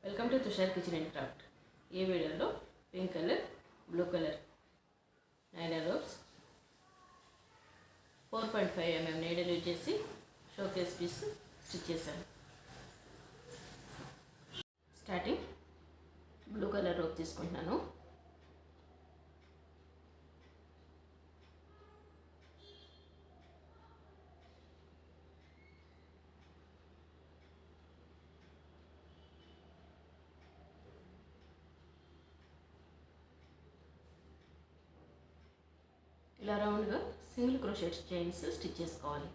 Welcome to Tushar kitchen and craft. ఈ వీడియోలో pink colour, blue colour nylon ropes 4.5 mm నీడలు use చేసి showcase piece stitch చేశాను. Starting blue colour rope తీసుకుంటున్నాను. ఇలా రౌండ్గా సింగిల్ క్రోషెట్ చైన్స్ స్టిచ్ చేసుకోవాలి.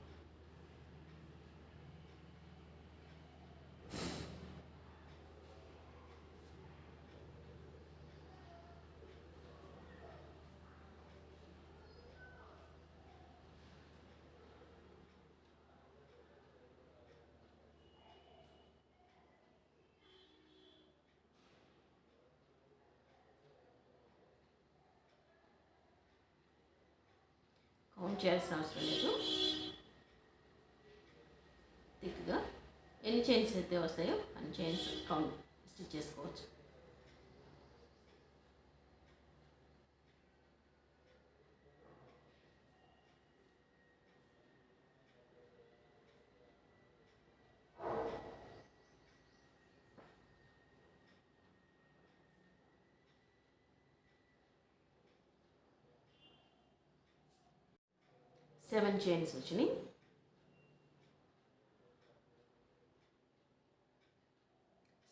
కౌంట్ చేయాల్సిన అవసరం లేదు. థిక్గా ఎన్ని చైన్స్ అయితే వస్తాయో అన్ని చైన్స్ కౌంట్ స్టిచ్ చేసుకోవచ్చు. సెవెన్ చైన్స్ వచ్చినాయి.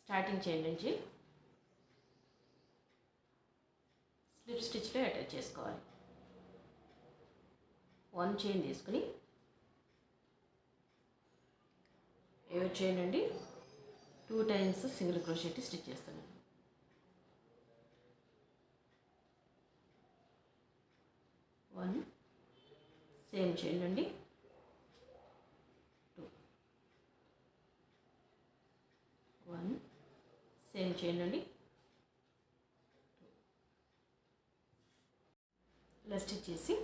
స్టార్టింగ్ చైన్ నుంచి స్లిప్ స్టిచ్లో అటాచ్ చేసుకోవాలి. 1 చైన్ తీసుకుని 7 చైన్ నుండి 2 టైమ్స్ సింగిల్ క్రోషెట్ స్టిచ్ చేస్తున్నాను. 1 సేమ్ చైన్ నుండి 2, 1 సేమ్ చైన్ నుండి 2 ఇలా స్టిచ్ చేసి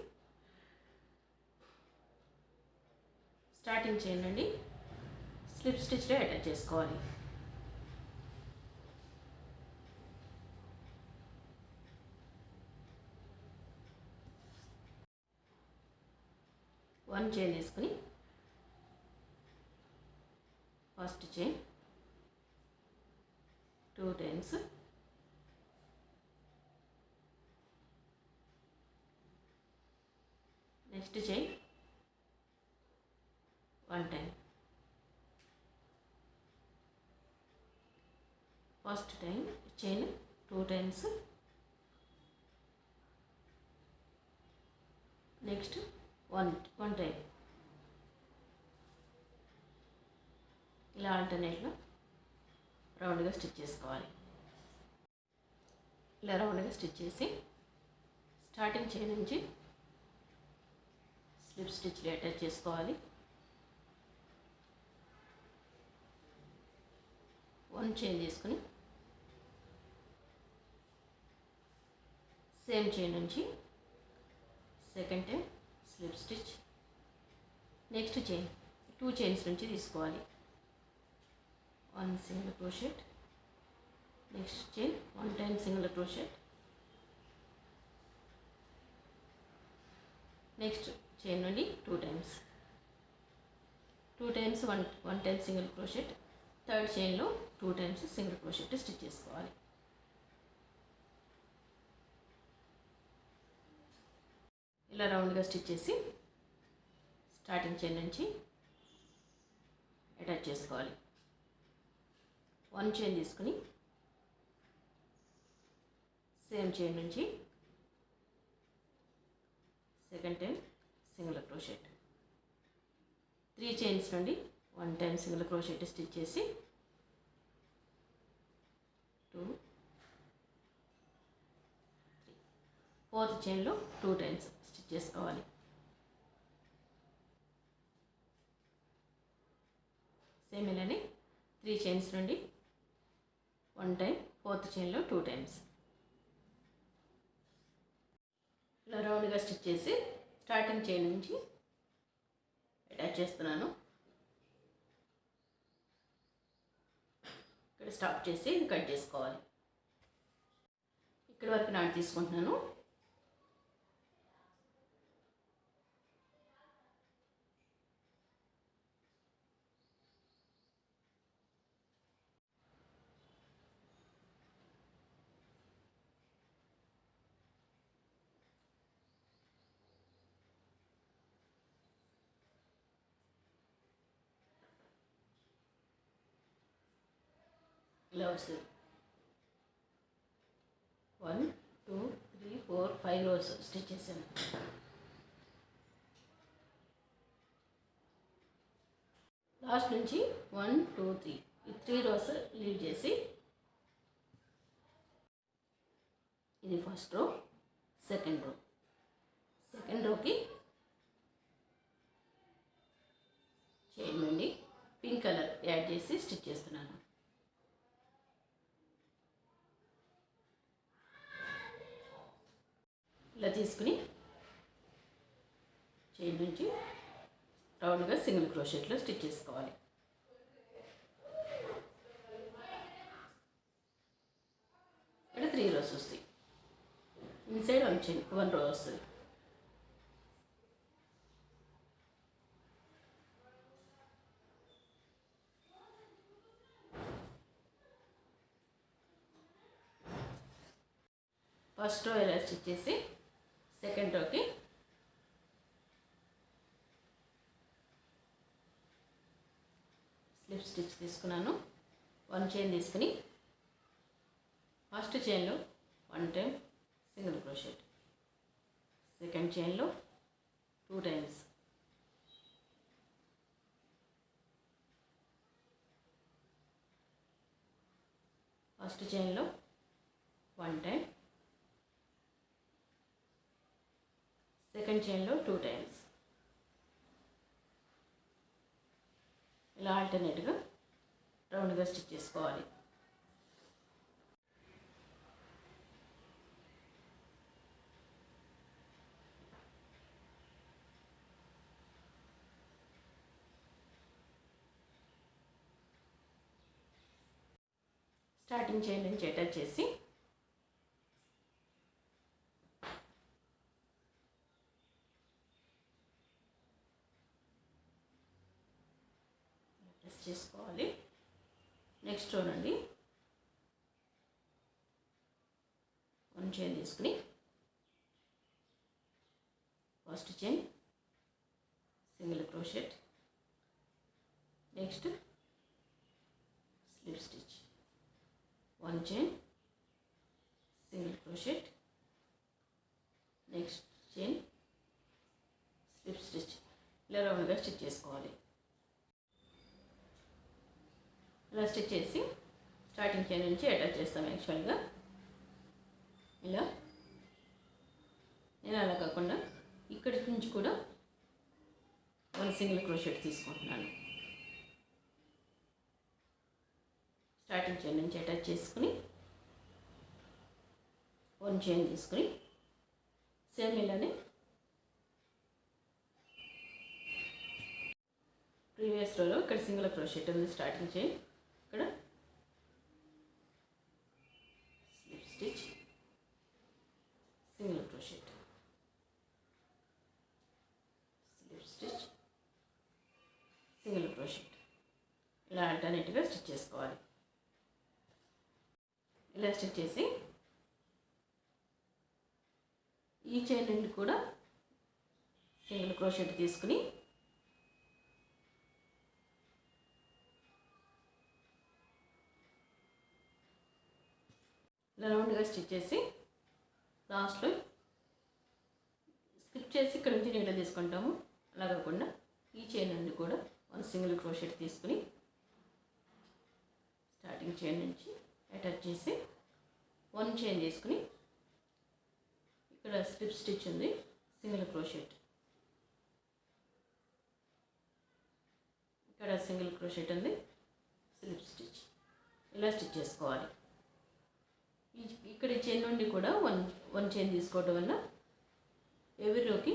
స్టార్టింగ్ చైన్ నుండి స్లిప్ స్టిచ్లో అటాచ్ చేసుకోవాలి. వన్ చైన్ తీసుకుని first chain 2 times, next chain 1 time, first time chain 2 times, next 1 time. ఇలా ఆల్టర్నేట్లో రౌండ్గా స్టిచ్ చేసుకోవాలి. ఇలా రౌండ్గా స్టిచ్ చేసి స్టార్టింగ్ చైన్ నుంచి స్లిప్ స్టిచ్లు అటాచ్ చేసుకోవాలి. 1 చైన్ తీసుకుని సేమ్ చైన్ నుంచి second time slip stitch, next chain 2 chains నుంచి తీసుకోవాలి. 1 single crochet, next chain 1 time single crochet, next chain నుండి 2 times, 2 times 1 time single crochet, third చైన్లో 2 టైమ్స్ సింగిల్ క్రోషెట్ స్టిచ్ చేసుకోవాలి. ఇలా రౌండ్గా స్టిచ్ చేసి స్టార్టింగ్ చైన్ నుంచి అటాచ్ చేసుకోవాలి. 1 చైన్ తీసుకుని సేమ్ చైన్ నుంచి second time single crochet, 3 chains నుండి 1 టైం సింగిల్ క్రోషెట్ స్టిచ్ చేసి 2, 3, ఫోర్త్ చైన్లో 2 టైమ్స్ స్టిచ్ చేసుకోవాలి. సేమ్ ఇలానే 3 చైన్స్ నుండి 1 టైం, ఫోర్త్ చైన్లో 2 టైమ్స్. ఇలా రౌండ్గా స్టిచ్ చేసి స్టార్టింగ్ చైన్ నుంచి అటాచ్ చేస్తున్నాను. ఇక్కడ స్టాప్ చేసి ఇది కట్ చేసుకోవాలి. ఇక్కడ వరకు నాటు తీసుకుంటున్నాను. ఇలా వస్తుంది. 1 2 3 4 5 రోస్ స్టిచ్ చేశాను. లాస్ట్ నుంచి 1 2 3 ఈ 3 రోస్ లీవ్ చేసి ఇది ఫస్ట్ రో, సెకండ్ రోకి చైన్ నుండి పింక్ కలర్ యాడ్ చేసి స్టిచ్ చేస్తున్నాను. ఇలా తీసుకుని చైన్ నుంచి రౌండ్గా సింగిల్ క్రోషెట్లో స్టిచ్ చేసుకోవాలి. ఇక్కడ 3 రోస్ వస్తాయి. ఇన్సైడ్ 1 రో వస్తుంది. ఫస్ట్ రో ఇలా స్టిచ్ చేసి సెకండ్ రోకి స్లిప్ స్టిచ్ తీసుకున్నాను. 1 చైన్ తీసుకుని ఫస్ట్ చైన్లో 1 టైం సింగిల్ క్రోషెట్, సెకండ్ చైన్లో 2 టైమ్స్, ఫస్ట్ చైన్లో 1 టైం, సెకండ్ చైన్లో 2 టైమ్స్. ఇలా ఆల్టర్నేట్గా రౌండ్గా స్టిచ్ చేసుకోవాలి. స్టార్టింగ్ చైన్ నుంచి అటాచ్ చేసి ప్రెస్ చేసుకోవాలి. నెక్స్ట్ రో నుండి 1 చైన్ తీసుకుని first chain single crochet, next slip stitch, 1 chain single crochet, next chain slip stitch. ఇలా రౌండ్గా స్టిచ్ చేసుకోవాలి. ఇలా స్టిచ్ చేసి స్టార్టింగ్ చైన్ నుంచి అటాచ్ చేస్తాం. యాక్చువల్గా ఇలా నేను అలా కాకుండా ఇక్కడి నుంచి కూడా 1 సింగిల్ క్రోషెట్ తీసుకుంటున్నాను. స్టార్టింగ్ చైన్ నుంచి అటాచ్ చేసుకుని 1 చైన్ తీసుకుని సేమ్ ఇలానే ప్రీవియస్ రోలో ఇక్కడ సింగిల్ క్రోషెట్ ఉంది. స్టార్టింగ్ చైన్ ఇక్కడ slip stitch, single crochet, slip stitch, single crochet. ఇలా ఆల్టర్నేట్గా స్టిచ్ చేసుకోవాలి. ఇలా స్టిచ్ చేసి ఈ చైన్ నుండి కూడా సింగిల్ క్రోషెట్ తీసుకుని ఇలా రౌండ్గా స్టిచ్ చేసి లాస్ట్లో స్కిప్ చేసి ఇక్కడ నుంచి నీడ తీసుకుంటాము. అలా కాకుండా ఈ చైన్ నుండి కూడా 1 సింగిల్ క్రోషెట్ తీసుకుని స్టార్టింగ్ చైన్ నుంచి అటాచ్ చేసి 1 చైన్ తీసుకుని ఇక్కడ స్లిప్ స్టిచ్ ఉంది, సింగిల్ క్రోషెట్, ఇక్కడ సింగిల్ క్రోషెట్ ఉంది, స్లిప్ స్టిచ్. ఇలా స్టిచ్ చేసుకోవాలి. ఇక్కడ చైన్ నుండి కూడా 1 చైన్ తీసుకోవడం వల్ల ఎవరి రోకి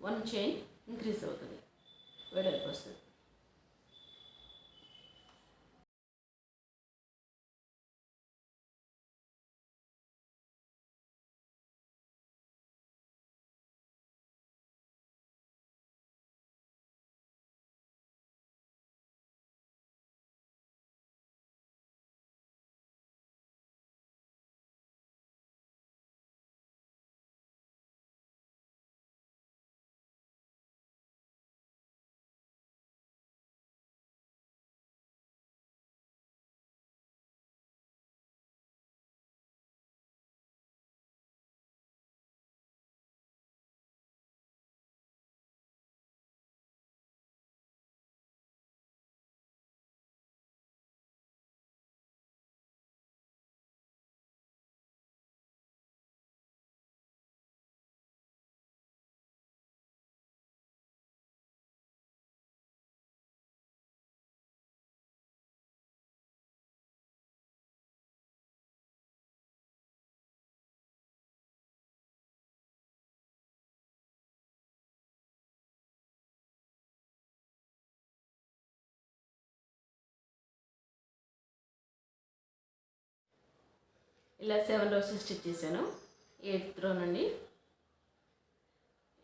1 చైన్ ఇంక్రీజ్ అవుతుంది, వెడల్పు వస్తుంది. ఇలా 7 rows స్టిచ్ చేశాను. 8th row నుండి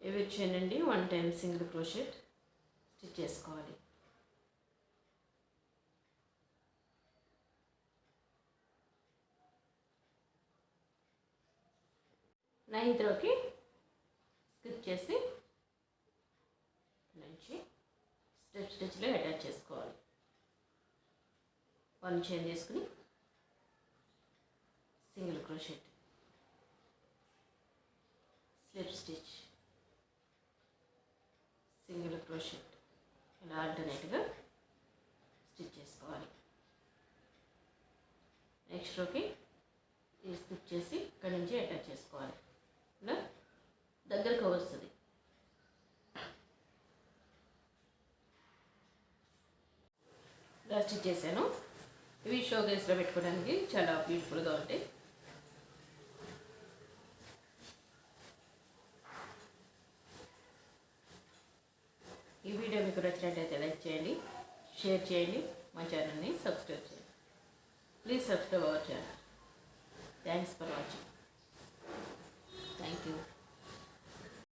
ఎవరి చైన్ అండి 1 time సింగిల్ క్రోషెట్ స్టిచ్ చేసుకోవాలి. 9th rowకి స్కిప్ చేసి నుంచి స్టెప్ స్టిచ్లో అటాచ్ చేసుకోవాలి. 1 చైన్ తీసుకుని single crochet, slip stitch, single crochet, ఇలా ఆల్టర్నేట్గా స్టిచ్ చేసుకోవాలి. నెక్స్ట్ రోకి స్కిప్ చేసి ఇక్కడ నుంచి అటాచ్ చేసుకోవాలి. ఇలా దగ్గరకు వస్తుంది. ఇలా స్టిచ్ చేశాను. ఇవి షో కేస్లో పెట్టుకోవడానికి చాలా బ్యూటిఫుల్గా ఉంటాయి. ఈ వీడియో మీకు నచ్చినట్టయితే లైక్ చేయండి, షేర్ చేయండి, మా ఛానల్ని సబ్స్క్రైబ్ చేయండి. Please subscribe our channel. Thanks for watching. Thank you.